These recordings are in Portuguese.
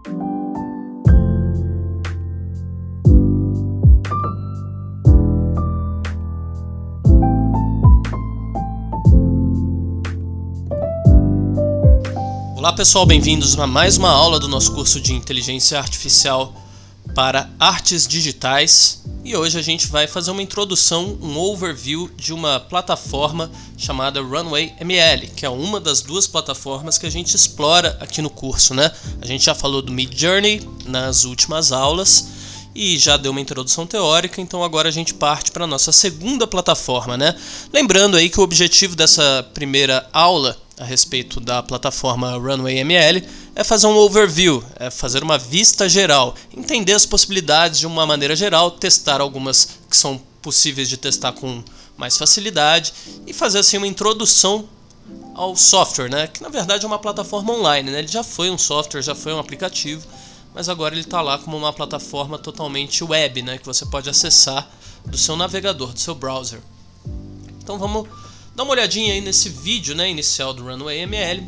Olá pessoal, bem-vindos a mais uma aula do nosso curso de Inteligência Artificial para Artes Digitais. E hoje a gente vai fazer uma introdução, um overview de uma plataforma chamada Runway ML, que é uma das duas plataformas que a gente explora aqui no curso, né? A gente já falou do Midjourney nas últimas aulas e já deu uma introdução teórica, então agora a gente parte para a nossa segunda plataforma, né? Lembrando aí que o objetivo dessa primeira aula a respeito da plataforma Runway ML é fazer um overview, é fazer uma vista geral, entender as possibilidades de uma maneira geral, testar algumas que são possíveis de testar com mais facilidade e fazer assim uma introdução ao software, né? Que na verdade é uma plataforma online, né? Ele já foi um software, já foi um aplicativo, mas agora ele está lá como uma plataforma totalmente web, né? Que você pode acessar do seu navegador, do seu browser. Então vamos dá uma olhadinha aí nesse vídeo, né, inicial do Runway ML.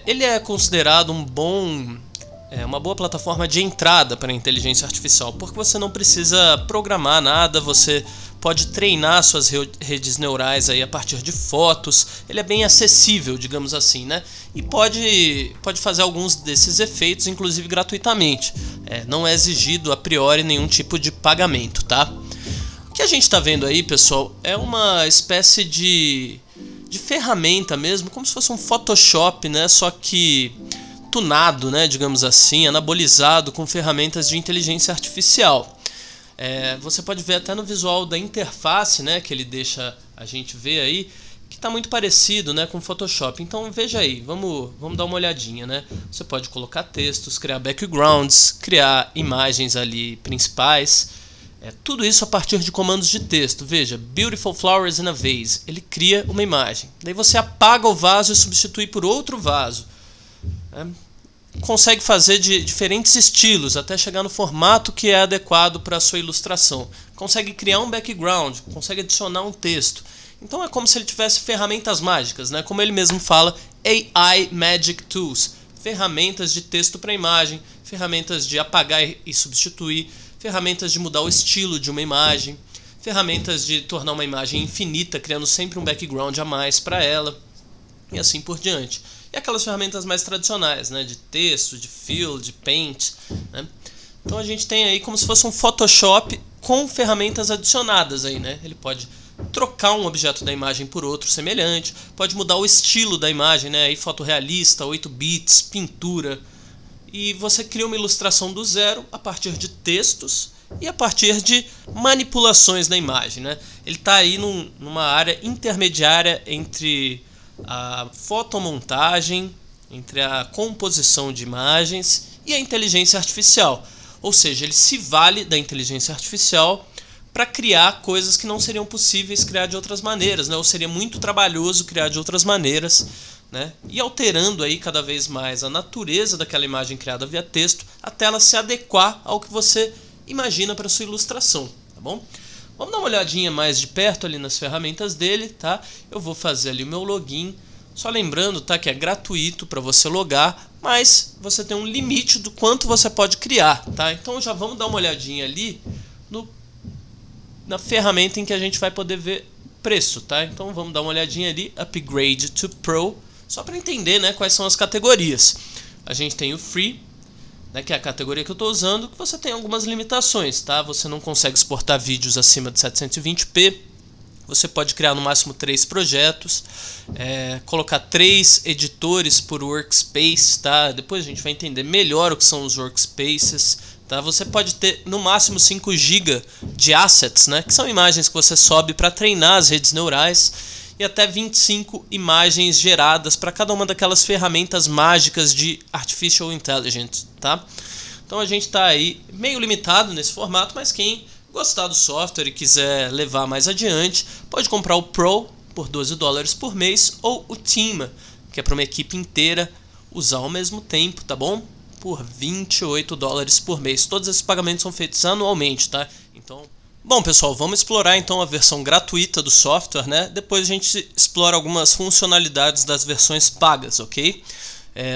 Ele é considerado uma boa plataforma de entrada para a inteligência artificial, porque você não precisa programar nada, você pode treinar suas redes neurais aí a partir de fotos. Ele é bem acessível, digamos assim, né? E pode fazer alguns desses efeitos, inclusive gratuitamente. Não é exigido a priori nenhum tipo de pagamento, tá? O que a gente está vendo aí, pessoal, é uma espécie de ferramenta mesmo, como se fosse um Photoshop, né? Só que tunado, né? Digamos assim, anabolizado com ferramentas de inteligência artificial. Você pode ver até no visual da interface, né? Que ele deixa a gente ver aí, que está muito parecido, né, com o Photoshop. Então veja aí, vamos dar uma olhadinha, né? Você pode colocar textos, criar backgrounds, criar imagens ali principais. Tudo isso a partir de comandos de texto. Veja, Beautiful Flowers in a Vase. Ele cria uma imagem. Daí você apaga o vaso e substitui por outro vaso. Consegue fazer de diferentes estilos, até chegar no formato que é adequado para a sua ilustração. Consegue criar um background, consegue adicionar um texto. Então é como se ele tivesse ferramentas mágicas, né? Como ele mesmo fala, AI Magic Tools. Ferramentas de texto para imagem, ferramentas de apagar e substituir, ferramentas de mudar o estilo de uma imagem, ferramentas de tornar uma imagem infinita, criando sempre um background a mais para ela, e assim por diante. E aquelas ferramentas mais tradicionais, né, de texto, de fill, de paint, né? Então a gente tem aí como se fosse um Photoshop com ferramentas adicionadas aí, né? Ele pode trocar um objeto da imagem por outro semelhante, pode mudar o estilo da imagem, né? Aí fotorrealista, 8 bits, pintura. E você cria uma ilustração do zero a partir de textos e a partir de manipulações da imagem, né? Ele está aí numa área intermediária entre a fotomontagem, entre a composição de imagens e a inteligência artificial. Ou seja, ele se vale da inteligência artificial para criar coisas que não seriam possíveis criar de outras maneiras, né? Ou seria muito trabalhoso criar de outras maneiras, né? E alterando aí cada vez mais a natureza daquela imagem criada via texto até ela se adequar ao que você imagina para sua ilustração, tá bom? Vamos dar uma olhadinha mais de perto ali nas ferramentas dele, tá? Eu vou fazer ali o meu login, só lembrando, tá, que é gratuito para você logar, mas você tem um limite do quanto você pode criar, tá? Então já vamos dar uma olhadinha ali na ferramenta em que a gente vai poder ver preço, tá? Então vamos dar uma olhadinha ali, Upgrade to Pro, só para entender, né, quais são as categorias. A gente tem o Free, né, que é a categoria que eu estou usando, que você tem algumas limitações, tá? Você não consegue exportar vídeos acima de 720p, você pode criar no máximo 3 projetos, colocar 3 editores por workspace, tá? Depois a gente vai entender melhor o que são os workspaces, tá? Você pode ter no máximo 5 GB de assets, né, que são imagens que você sobe para treinar as redes neurais, e até 25 imagens geradas para cada uma daquelas ferramentas mágicas de Artificial Intelligence, tá? Então a gente está aí meio limitado nesse formato, mas quem gostar do software e quiser levar mais adiante, pode comprar o Pro por $12 por mês ou o Team, que é para uma equipe inteira usar ao mesmo tempo, tá bom? Por $28 por mês. Todos esses pagamentos são feitos anualmente, tá? Então, bom, pessoal, vamos explorar então a versão gratuita do software, né? Depois a gente explora algumas funcionalidades das versões pagas, ok?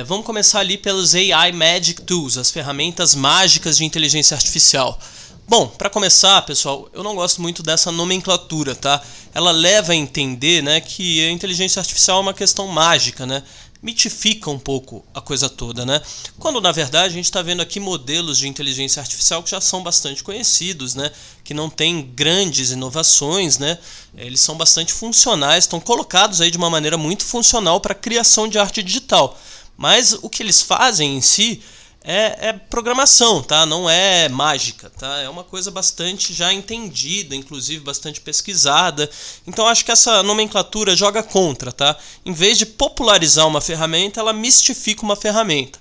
Vamos começar ali pelos AI Magic Tools, as ferramentas mágicas de inteligência artificial. Bom, para começar, pessoal, eu não gosto muito dessa nomenclatura, tá? Ela leva a entender, né, que a inteligência artificial é uma questão mágica, né? Mitifica um pouco a coisa toda, né? Quando na verdade a gente está vendo aqui modelos de inteligência artificial que já são bastante conhecidos, né? Que não tem grandes inovações, né? Eles são bastante funcionais, estão colocados aí de uma maneira muito funcional para a criação de arte digital. Mas o que eles fazem em si é programação, tá? Não é mágica, tá? É uma coisa bastante já entendida, inclusive bastante pesquisada. Então acho que essa nomenclatura joga contra, tá? Em vez de popularizar uma ferramenta, ela mistifica uma ferramenta.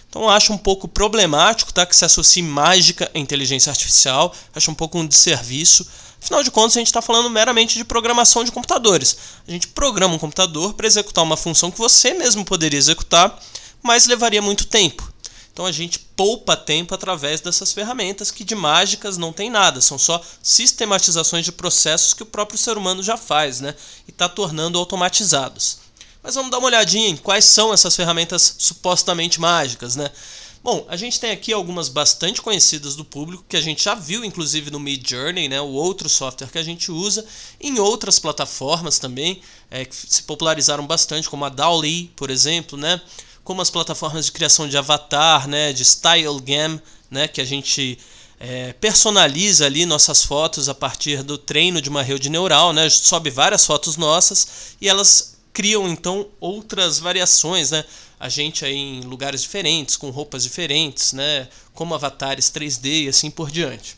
Então acho um pouco problemático, tá? Que se associe mágica à inteligência artificial. Acho um pouco um desserviço. Afinal de contas, a gente está falando meramente de programação de computadores. A gente programa um computador para executar uma função que você mesmo poderia executar, mas levaria muito tempo. Então a gente poupa tempo através dessas ferramentas que de mágicas não tem nada, são só sistematizações de processos que o próprio ser humano já faz, né? E está tornando automatizados. Mas vamos dar uma olhadinha em quais são essas ferramentas supostamente mágicas, né? Bom, a gente tem aqui algumas bastante conhecidas do público, que a gente já viu inclusive no Midjourney, né, o outro software que a gente usa, em outras plataformas também, que se popularizaram bastante, como a DALL-E, por exemplo, né? Como as plataformas de criação de avatar, né, de StyleGAM, né, que a gente personaliza ali nossas fotos a partir do treino de uma rede neural, né, sobe várias fotos nossas e elas criam então outras variações, né, a gente aí em lugares diferentes, com roupas diferentes, né, como avatares 3D e assim por diante.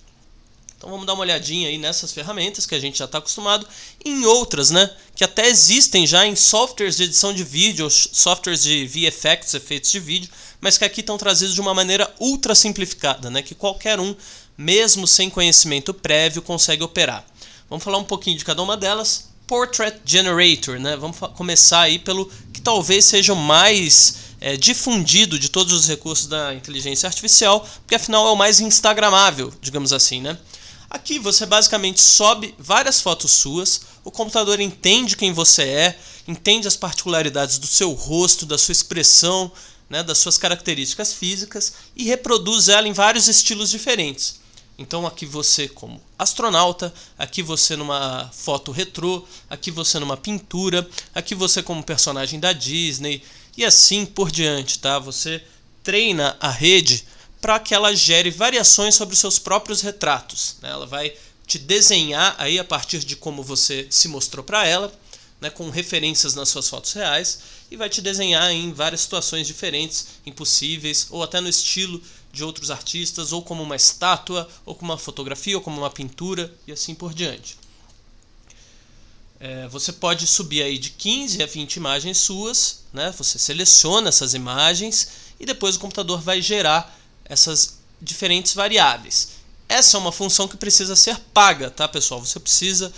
Então vamos dar uma olhadinha aí nessas ferramentas que a gente já está acostumado e em outras, né, que até existem já em softwares de edição de vídeo, softwares de VFX, efeitos de vídeo, mas que aqui estão trazidos de uma maneira ultra simplificada, né, que qualquer um, mesmo sem conhecimento prévio, consegue operar. Vamos falar um pouquinho de cada uma delas. Portrait Generator, né, vamos começar aí pelo que talvez seja o mais difundido de todos os recursos da inteligência artificial, porque afinal é o mais instagramável, digamos assim, né? Aqui você basicamente sobe várias fotos suas, o computador entende quem você é, entende as particularidades do seu rosto, da sua expressão, né, das suas características físicas e reproduz ela em vários estilos diferentes. Então aqui você como astronauta, aqui você numa foto retrô, aqui você numa pintura, aqui você como personagem da Disney e assim por diante, tá? Você treina a rede para que ela gere variações sobre os seus próprios retratos, né? Ela vai te desenhar aí a partir de como você se mostrou para ela, né, com referências nas suas fotos reais, e vai te desenhar em várias situações diferentes, impossíveis, ou até no estilo de outros artistas, ou como uma estátua, ou como uma fotografia, ou como uma pintura, e assim por diante. Você pode subir aí de 15 a 20 imagens suas, né? Você seleciona essas imagens e depois o computador vai gerar essas diferentes variáveis. Essa é uma função que precisa ser paga, tá, pessoal? Você precisa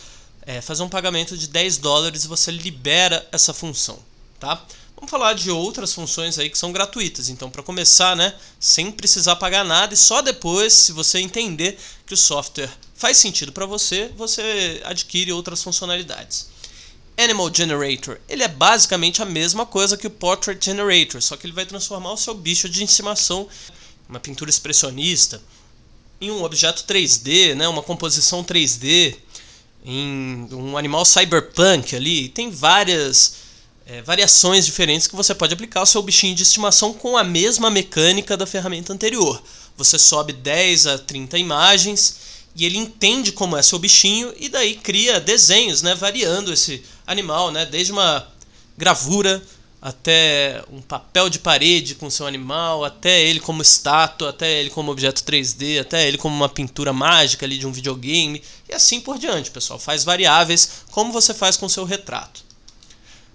fazer um pagamento de $10 e você libera essa função, tá? Vamos falar de outras funções aí que são gratuitas. Então, para começar, né, sem precisar pagar nada e só depois, se você entender que o software faz sentido para você, você adquire outras funcionalidades. Animal Generator, ele é basicamente a mesma coisa que o Portrait Generator, só que ele vai transformar o seu bicho de estimação, uma pintura expressionista, em um objeto 3D, né, uma composição 3D, em um animal cyberpunk ali. Tem várias variações diferentes que você pode aplicar ao seu bichinho de estimação com a mesma mecânica da ferramenta anterior. Você sobe 10 a 30 imagens e ele entende como é seu bichinho e daí cria desenhos, né, variando esse animal, né, desde uma gravura até um papel de parede com seu animal, até ele como estátua, até ele como objeto 3D, até ele como uma pintura mágica ali de um videogame, e assim por diante, pessoal. Faz variáveis como você faz com seu retrato.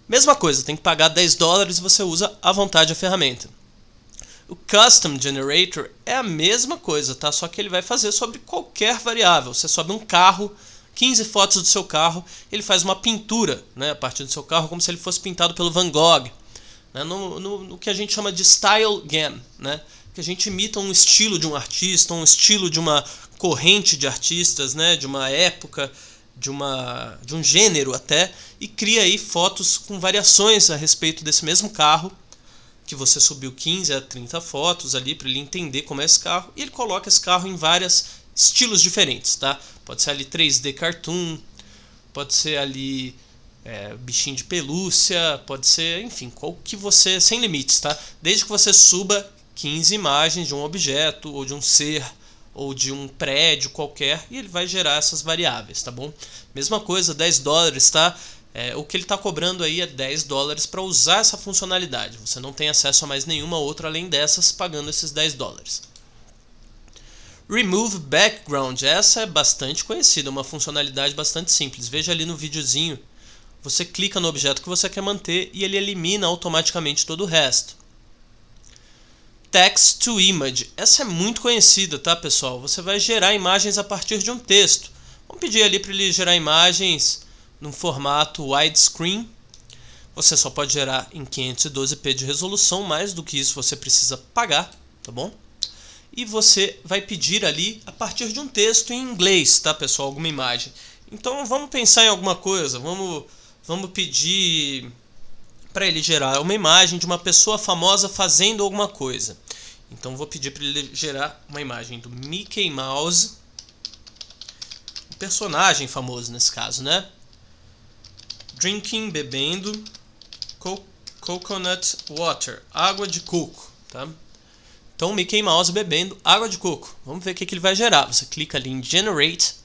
Mesma coisa, tem que pagar $10 e você usa à vontade a ferramenta. O Custom Generator é a mesma coisa, tá? Só que ele vai fazer sobre qualquer variável. Você sobe um carro, 15 fotos do seu carro, ele faz uma pintura, né, a partir do seu carro, como se ele fosse pintado pelo Van Gogh, né, no que a gente chama de StyleGAM, né, que a gente imita um estilo de um artista, um estilo de uma corrente de artistas, né, de uma época, de um gênero até, e cria aí fotos com variações a respeito desse mesmo carro, que você subiu 15 a 30 fotos ali para ele entender como é esse carro, e ele coloca esse carro em vários estilos diferentes, tá? Pode ser ali 3D cartoon, pode ser ali bichinho de pelúcia, pode ser, enfim, qual que você, sem limites, tá? Desde que você suba 15 imagens de um objeto, ou de um ser, ou de um prédio qualquer, e ele vai gerar essas variáveis, tá bom? Mesma coisa, $10, tá? O que ele está cobrando aí é $10 para usar essa funcionalidade. Você não tem acesso a mais nenhuma outra além dessas, pagando esses $10. Remove Background, essa é bastante conhecida, uma funcionalidade bastante simples. Veja ali no videozinho, você clica no objeto que você quer manter e ele elimina automaticamente todo o resto. Text to Image, essa é muito conhecida, tá, pessoal? Você vai gerar imagens a partir de um texto. Vamos pedir ali para ele gerar imagens num formato widescreen. Você só pode gerar em 512p de resolução, mais do que isso você precisa pagar, tá bom? E você vai pedir ali a partir de um texto em inglês, tá, pessoal? Alguma imagem. Então vamos pensar em alguma coisa, vamos pedir para ele gerar uma imagem de uma pessoa famosa fazendo alguma coisa. Então vou pedir para ele gerar uma imagem do Mickey Mouse, um personagem famoso nesse caso, né? Drinking, bebendo, coconut water, água de coco, tá? Então Mickey Mouse bebendo água de coco. Vamos ver o que ele vai gerar. Você clica ali em Generate,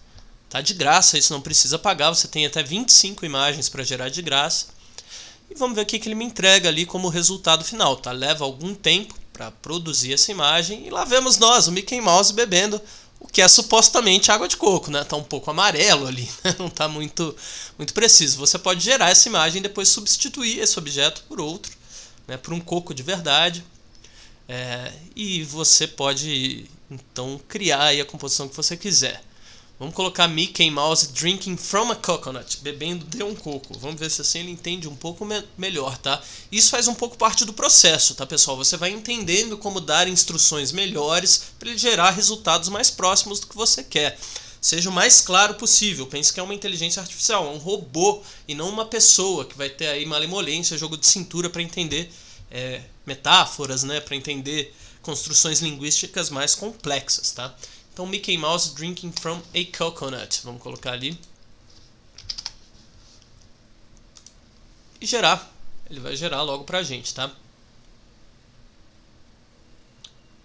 tá de graça, isso não precisa pagar, você tem até 25 imagens para gerar de graça. E vamos ver o que ele me entrega ali como resultado final, tá? Leva algum tempo para produzir essa imagem e lá vemos nós, o Mickey Mouse bebendo o que é supostamente água de coco, né? Tá um pouco amarelo ali, né? Não tá muito preciso. Você pode gerar essa imagem e depois substituir esse objeto por outro, né? Por um coco de verdade. E você pode então criar aí a composição que você quiser. Vamos colocar Mickey Mouse drinking from a coconut, bebendo de um coco. Vamos ver se assim ele entende um pouco melhor, tá? Isso faz um pouco parte do processo, tá, pessoal? Você vai entendendo como dar instruções melhores para ele gerar resultados mais próximos do que você quer. Seja o mais claro possível. Pense que é uma inteligência artificial, é um robô e não uma pessoa que vai ter aí malemolência, jogo de cintura para entender metáforas, né? Para entender construções linguísticas mais complexas, tá? Então, Mickey Mouse drinking from a coconut. Vamos colocar ali. E gerar. Ele vai gerar logo pra gente, tá?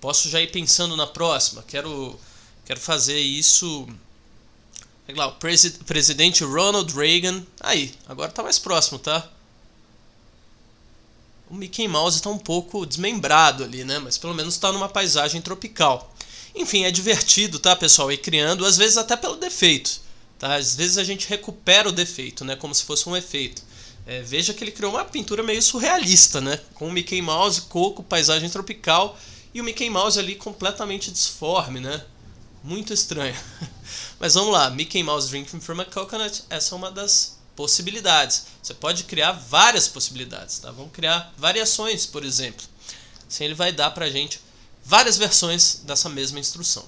Posso já ir pensando na próxima. Quero fazer isso. Lá, o presidente Ronald Reagan. Aí, agora tá mais próximo, tá? O Mickey Mouse tá um pouco desmembrado ali, né? Mas pelo menos tá numa paisagem tropical. Enfim, é divertido, tá, pessoal? Ir criando, às vezes até pelo defeito, tá? Às vezes a gente recupera o defeito, né? Como se fosse um efeito. Veja que ele criou uma pintura meio surrealista, né? Com o Mickey Mouse, coco, paisagem tropical e o Mickey Mouse ali completamente disforme, né? Muito estranho. Mas vamos lá, Mickey Mouse drinking from a coconut, essa é uma das possibilidades. Você pode criar várias possibilidades, tá? Vamos criar variações, por exemplo. Assim ele vai dar pra gente várias versões dessa mesma instrução.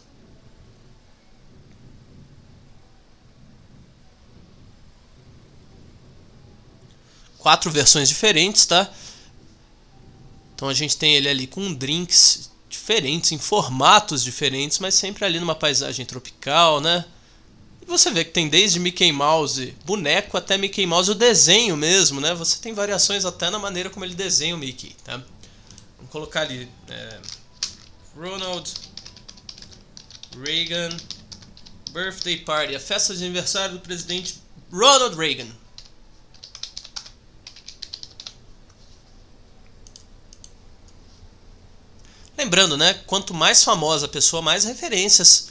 Quatro versões diferentes, tá? Então a gente tem ele ali com drinks diferentes, em formatos diferentes, mas sempre ali numa paisagem tropical, né? E você vê que tem desde Mickey Mouse boneco até Mickey Mouse o desenho mesmo, né? Você tem variações até na maneira como ele desenha o Mickey, tá? Vamos colocar ali Ronald Reagan Birthday Party, a festa de aniversário do presidente Ronald Reagan. Lembrando, né, quanto mais famosa a pessoa, mais referências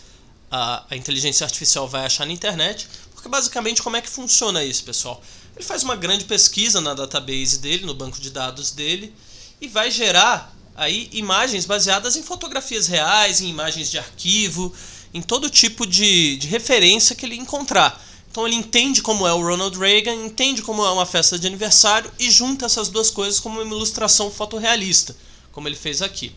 a inteligência artificial vai achar na internet, porque basicamente como é que funciona isso, pessoal? Ele faz uma grande pesquisa na database dele, no banco de dados dele, e vai gerar aí imagens baseadas em fotografias reais, em imagens de arquivo, em todo tipo de referência que ele encontrar. Então ele entende como é o Ronald Reagan, entende como é uma festa de aniversário e junta essas duas coisas como uma ilustração fotorrealista, como ele fez aqui.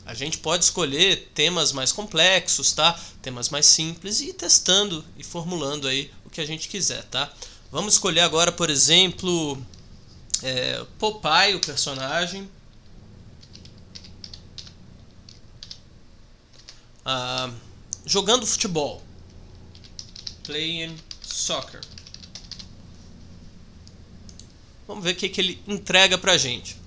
A gente pode escolher temas mais complexos, tá? Temas mais simples e ir testando e formulando aí o que a gente quiser, tá? Vamos escolher agora, por exemplo, Popeye, o personagem. jogando futebol. Playing soccer. Vamos ver o que ele entrega pra gente.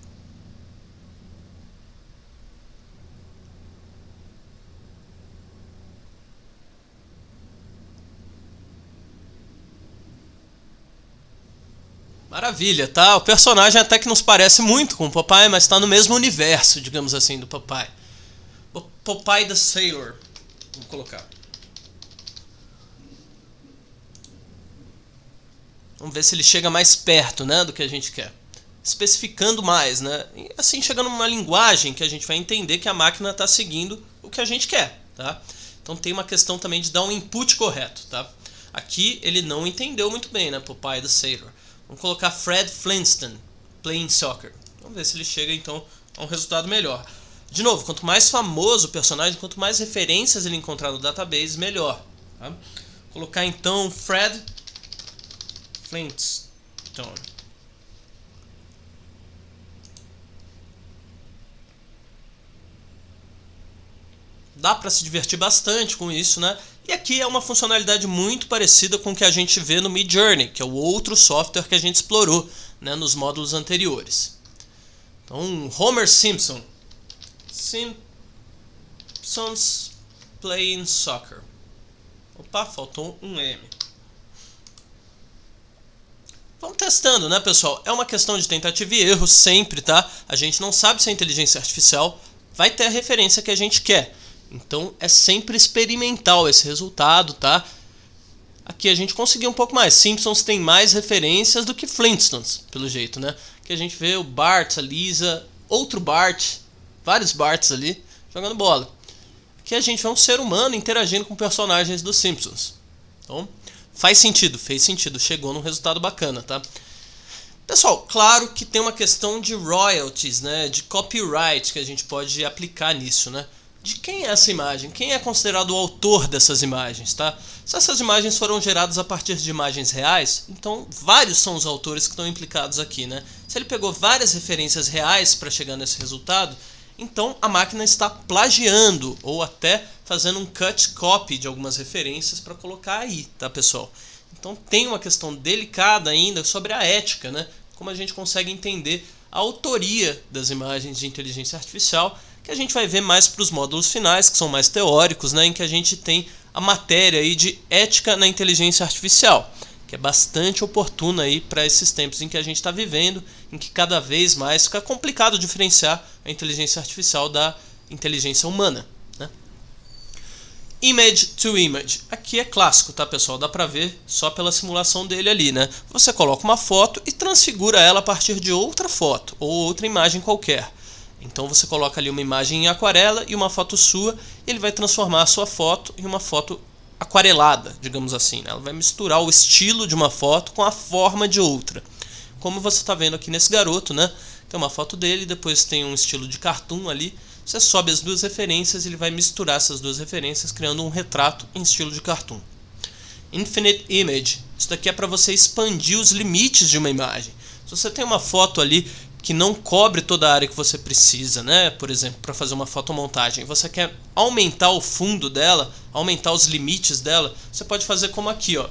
Maravilha, tá? O personagem até que nos parece muito com o Popeye, mas está no mesmo universo, digamos assim, do Popeye. Popeye the Sailor. Vamos colocar. Vamos ver se ele chega mais perto, né, do que a gente quer. Especificando mais, né? E assim chegando numa linguagem que a gente vai entender que a máquina está seguindo o que a gente quer, tá? Então tem uma questão também de dar um input correto, tá? Aqui ele não entendeu muito bem, né, Popeye the Sailor. Vamos colocar Fred Flintstone, playing soccer. Vamos ver se ele chega então a um resultado melhor. De novo, quanto mais famoso o personagem, quanto mais referências ele encontrar no database, melhor. Tá? Vou colocar então Fred Flintstone. Dá para se divertir bastante com isso, né? E aqui é uma funcionalidade muito parecida com o que a gente vê no Midjourney, que é o outro software que a gente explorou, né, nos módulos anteriores. Então, Homer Simpson. Simpsons playing soccer. Opa, faltou um M. Vamos testando, né, pessoal? É uma questão de tentativa e erro sempre, tá? A gente não sabe se a inteligência artificial vai ter a referência que a gente quer. Então é sempre experimental esse resultado, tá? Aqui a gente conseguiu um pouco mais. Simpsons tem mais referências do que Flintstones, pelo jeito, né? Aqui a gente vê o Bart, a Lisa, outro Bart, vários Barts ali, jogando bola. Aqui a gente vê um ser humano interagindo com personagens dos Simpsons. Então, fez sentido, chegou num resultado bacana, tá? Pessoal, claro que tem uma questão de royalties, né? De copyright que a gente pode aplicar nisso, né? De quem é essa imagem? Quem é considerado o autor dessas imagens, tá? Se essas imagens foram geradas a partir de imagens reais, então vários são os autores que estão implicados aqui, né? Se ele pegou várias referências reais para chegar nesse resultado, então a máquina está plagiando ou até fazendo um cut copy de algumas referências para colocar aí, tá, pessoal? Então tem uma questão delicada ainda sobre a ética, né? Como a gente consegue entender a autoria das imagens de inteligência artificial, que a gente vai ver mais para os módulos finais, que são mais teóricos, né, em que a gente tem a matéria aí de ética na inteligência artificial, que é bastante oportuna aí para esses tempos em que a gente está vivendo, em que cada vez mais fica complicado diferenciar a inteligência artificial da inteligência humana, né? Image to image. Aqui é clássico, tá, pessoal? Dá para ver só pela simulação dele ali, né? Você coloca uma foto e transfigura ela a partir de outra foto ou outra imagem qualquer. Então você coloca ali uma imagem em aquarela e uma foto sua, e ele vai transformar a sua foto em uma foto aquarelada, digamos assim, né? Ela vai misturar o estilo de uma foto com a forma de outra. Como você está vendo aqui nesse garoto, né? Tem uma foto dele, depois tem um estilo de cartoon ali. Você sobe as duas referências e ele vai misturar essas duas referências, criando um retrato em estilo de cartoon. Infinite Image. Isso daqui é para você expandir os limites de uma imagem. Se você tem uma foto ali que não cobre toda a área que você precisa, né? Por exemplo, para fazer uma fotomontagem, você quer aumentar o fundo dela, aumentar os limites dela, você pode fazer como aqui, ó.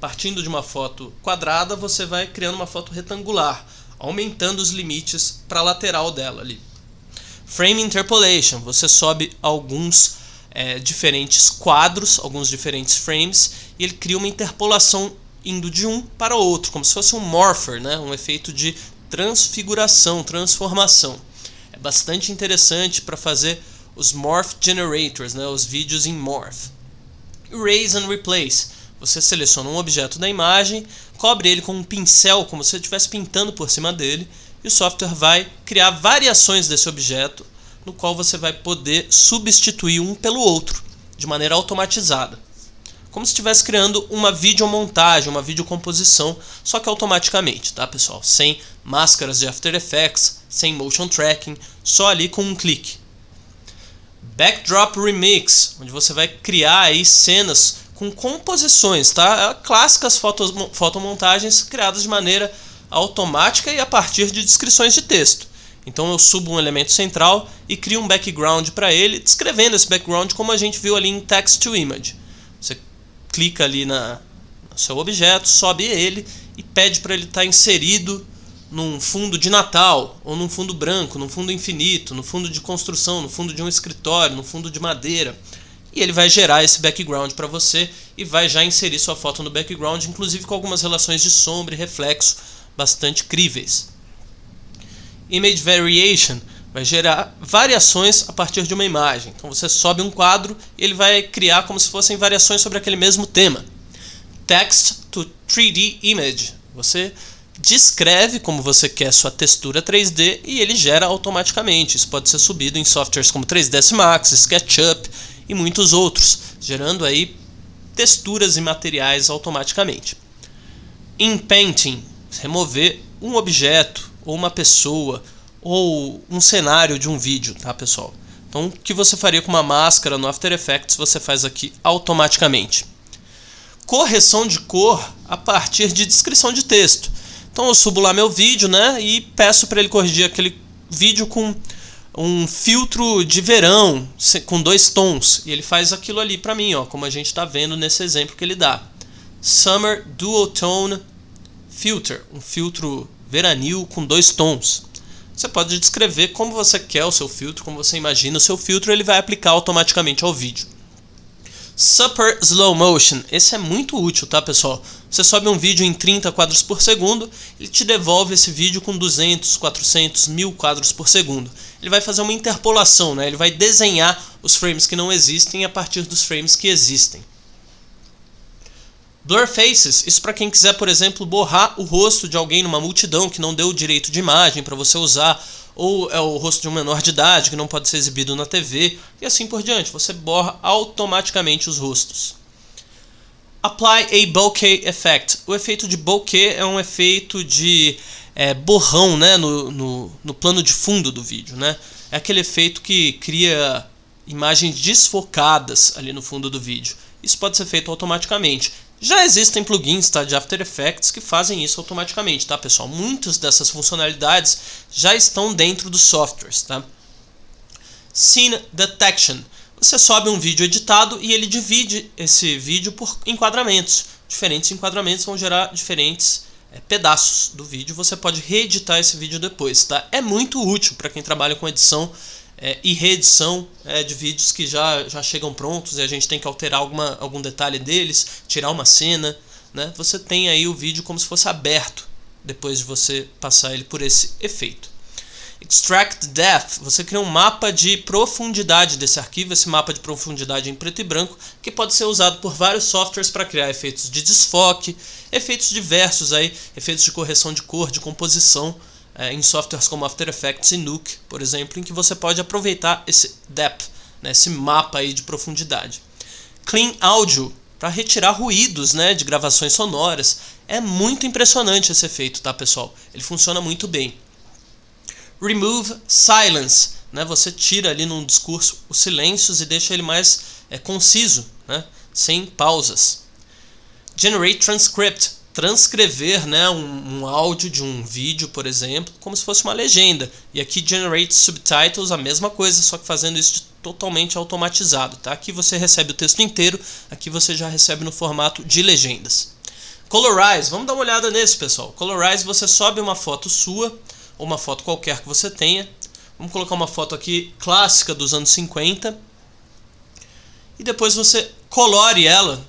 Partindo de uma foto quadrada, você vai criando uma foto retangular, aumentando os limites para a lateral dela ali. Frame Interpolation, você sobe alguns diferentes quadros, alguns diferentes frames, e ele cria uma interpolação indo de um para o outro, como se fosse um morpher, né? Um efeito de transfiguração, transformação. É bastante interessante para fazer os Morph Generators, né? Os vídeos em Morph. Erase and Replace. Você seleciona um objeto da imagem, cobre ele com um pincel, como se você estivesse pintando por cima dele, e o software vai criar variações desse objeto, no qual você vai poder substituir um pelo outro, de maneira automatizada. Como se estivesse criando uma videomontagem, uma videocomposição, só que automaticamente, tá, pessoal? Sem máscaras de After Effects, sem motion tracking, só ali com um clique. Backdrop Remix, onde você vai criar aí cenas com composições, tá? Clássicas fotomontagens criadas de maneira automática e a partir de descrições de texto. Então eu subo um elemento central e crio um background para ele, descrevendo esse background como a gente viu ali em Text to Image. Você clica ali no seu objeto, sobe ele e pede para ele estar inserido num fundo de Natal, ou num fundo branco, num fundo infinito, no fundo de construção, no fundo de um escritório, no fundo de madeira. E ele vai gerar esse background para você e vai já inserir sua foto no background, inclusive com algumas relações de sombra e reflexo bastante críveis. Image Variation vai gerar variações a partir de uma imagem. Então você sobe um quadro e ele vai criar como se fossem variações sobre aquele mesmo tema. Text to 3D Image. Você descreve como você quer sua textura 3D e ele gera automaticamente. Isso pode ser subido em softwares como 3ds Max, SketchUp e muitos outros, gerando aí texturas e materiais automaticamente. Em Painting, remover um objeto, ou uma pessoa, ou um cenário de um vídeo, tá, pessoal? Então, o que você faria com uma máscara no After Effects, você faz aqui automaticamente. Correção de cor a partir de descrição de texto. Então eu subo lá meu vídeo, né, e peço para ele corrigir aquele vídeo com um filtro de verão com 2 tons. E ele faz aquilo ali para mim, ó, como a gente está vendo nesse exemplo que ele dá. Summer Dual Tone Filter, um filtro veranil com 2 tons. Você pode descrever como você quer o seu filtro, como você imagina o seu filtro, ele vai aplicar automaticamente ao vídeo. Super Slow Motion, esse é muito útil, tá, pessoal? Você sobe um vídeo em 30 quadros por segundo, ele te devolve esse vídeo com 200, 400, 1000 quadros por segundo. Ele vai fazer uma interpolação, né? Ele vai desenhar os frames que não existem a partir dos frames que existem. Blur Faces, isso para quem quiser, por exemplo, borrar o rosto de alguém numa multidão que não deu o direito de imagem para você usar, ou é o rosto de um menor de idade que não pode ser exibido na TV, e assim por diante. Você borra automaticamente os rostos. Apply a Bokeh Effect. O efeito de bokeh é um efeito de borrão, né, no plano de fundo do vídeo, né? É aquele efeito que cria imagens desfocadas ali no fundo do vídeo. Isso pode ser feito automaticamente. Já existem plugins, tá, de After Effects que fazem isso automaticamente, tá, pessoal? Muitas dessas funcionalidades já estão dentro dos softwares, tá? Scene Detection. Você sobe um vídeo editado e ele divide esse vídeo por enquadramentos. Diferentes enquadramentos vão gerar diferentes pedaços do vídeo. Você pode reeditar esse vídeo depois, tá? É muito útil para quem trabalha com edição e reedição de vídeos que já chegam prontos e a gente tem que alterar algum detalhe deles, tirar uma cena, né? Você tem aí o vídeo como se fosse aberto depois de você passar ele por esse efeito. Extract Depth, você cria um mapa de profundidade desse arquivo, esse mapa de profundidade em preto e branco, que pode ser usado por vários softwares para criar efeitos de desfoque, efeitos diversos aí, efeitos de correção de cor, de composição, em softwares como After Effects e Nuke, por exemplo, em que você pode aproveitar esse depth, né, esse mapa aí de profundidade. Clean Audio, para retirar ruídos, né, de gravações sonoras. É muito impressionante esse efeito, tá, pessoal? Ele funciona muito bem. Remove Silence, né, você tira ali num discurso os silêncios e deixa ele mais conciso, né, sem pausas. Generate Transcript, transcrever, né, um áudio de um vídeo, por exemplo, como se fosse uma legenda. E aqui Generate Subtitles, a mesma coisa, só que fazendo isso totalmente automatizado, tá? Aqui você recebe o texto inteiro, aqui você já recebe no formato de legendas. Colorize, vamos dar uma olhada nesse, pessoal. Colorize, você sobe uma foto sua, ou uma foto qualquer que você tenha. Vamos colocar uma foto aqui clássica dos anos 50. E depois você colore ela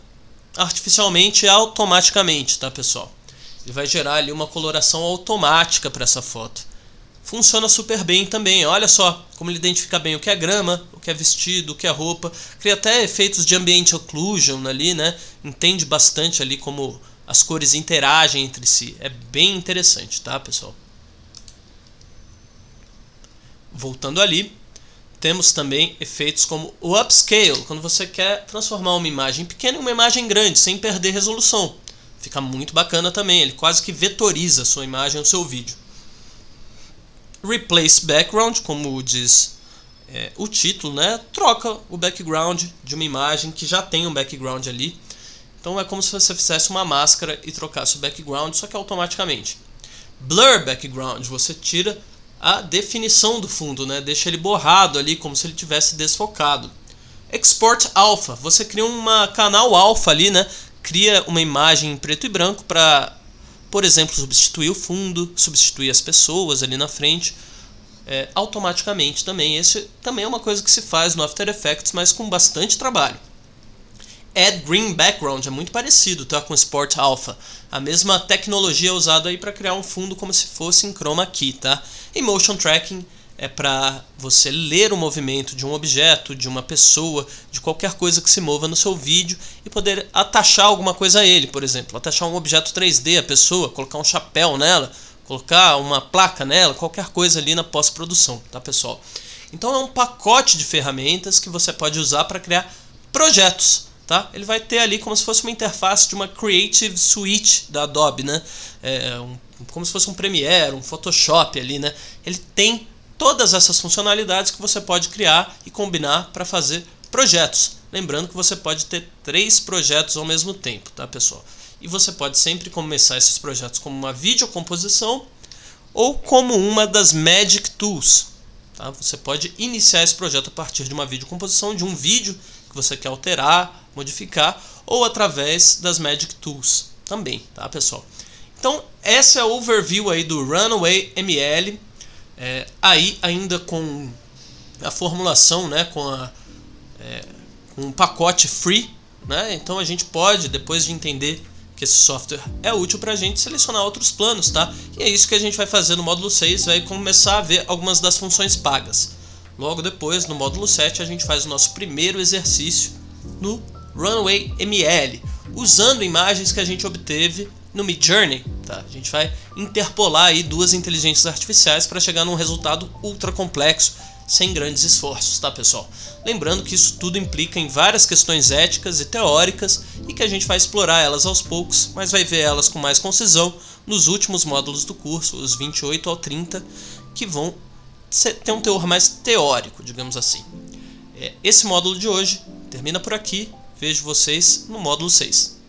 artificialmente e automaticamente, tá, pessoal? Ele vai gerar ali uma coloração automática para essa foto. Funciona super bem também, olha só como ele identifica bem o que é grama, o que é vestido, o que é roupa. Cria até efeitos de ambient occlusion ali, né? Entende bastante ali como as cores interagem entre si. É bem interessante, tá, pessoal? Voltando ali, temos também efeitos como o upscale, quando você quer transformar uma imagem pequena em uma imagem grande, sem perder resolução. Fica muito bacana também, ele quase que vetoriza a sua imagem ou seu vídeo. Replace background, como diz o título, né? Troca o background de uma imagem que já tem um background ali. Então é como se você fizesse uma máscara e trocasse o background, só que automaticamente. Blur background, você tira a definição do fundo, né? Deixa ele borrado ali, como se ele tivesse desfocado. Export Alpha, você cria uma canal alfa ali, né? Cria uma imagem em preto e branco para, por exemplo, substituir o fundo, substituir as pessoas ali na frente, automaticamente também. Esse também é uma coisa que se faz no After Effects, mas com bastante trabalho. Add Green Background é muito parecido, tá, com Export Alpha. A mesma tecnologia é usada aí para criar um fundo como se fosse em chroma key, tá? E Motion Tracking é para você ler o movimento de um objeto, de uma pessoa, de qualquer coisa que se mova no seu vídeo e poder atachar alguma coisa a ele, por exemplo. Atachar um objeto 3D à pessoa, colocar um chapéu nela, colocar uma placa nela, qualquer coisa ali na pós-produção, tá, pessoal? Então é um pacote de ferramentas que você pode usar para criar projetos. Tá? Ele vai ter ali como se fosse uma interface de uma Creative Suite da Adobe, né? Como se fosse um Premiere, um Photoshop ali, né? Ele tem todas essas funcionalidades que você pode criar e combinar para fazer projetos. Lembrando que você pode ter 3 projetos ao mesmo tempo, tá, pessoal? E você pode sempre começar esses projetos como uma videocomposição ou como uma das Magic Tools. Tá? Você pode iniciar esse projeto a partir de uma videocomposição, de um vídeo que você quer alterar, modificar, ou através das Magic Tools também, tá, pessoal? Então, essa é a overview aí do Runway ML, aí ainda com a formulação, né, com um pacote free, né? Então a gente pode, depois de entender que esse software é útil para a gente, selecionar outros planos, tá? E é isso que a gente vai fazer no módulo 6, vai começar a ver algumas das funções pagas. Logo depois, no módulo 7, a gente faz o nosso primeiro exercício no Runway ML, usando imagens que a gente obteve no Midjourney, tá? A gente vai interpolar aí 2 inteligências artificiais para chegar num resultado ultra complexo, sem grandes esforços, tá, pessoal? Lembrando que isso tudo implica em várias questões éticas e teóricas e que a gente vai explorar elas aos poucos, mas vai ver elas com mais concisão nos últimos módulos do curso, os 28 ao 30, que vão ter um teor mais teórico, digamos assim. Esse módulo de hoje termina por aqui. Vejo vocês no módulo 6.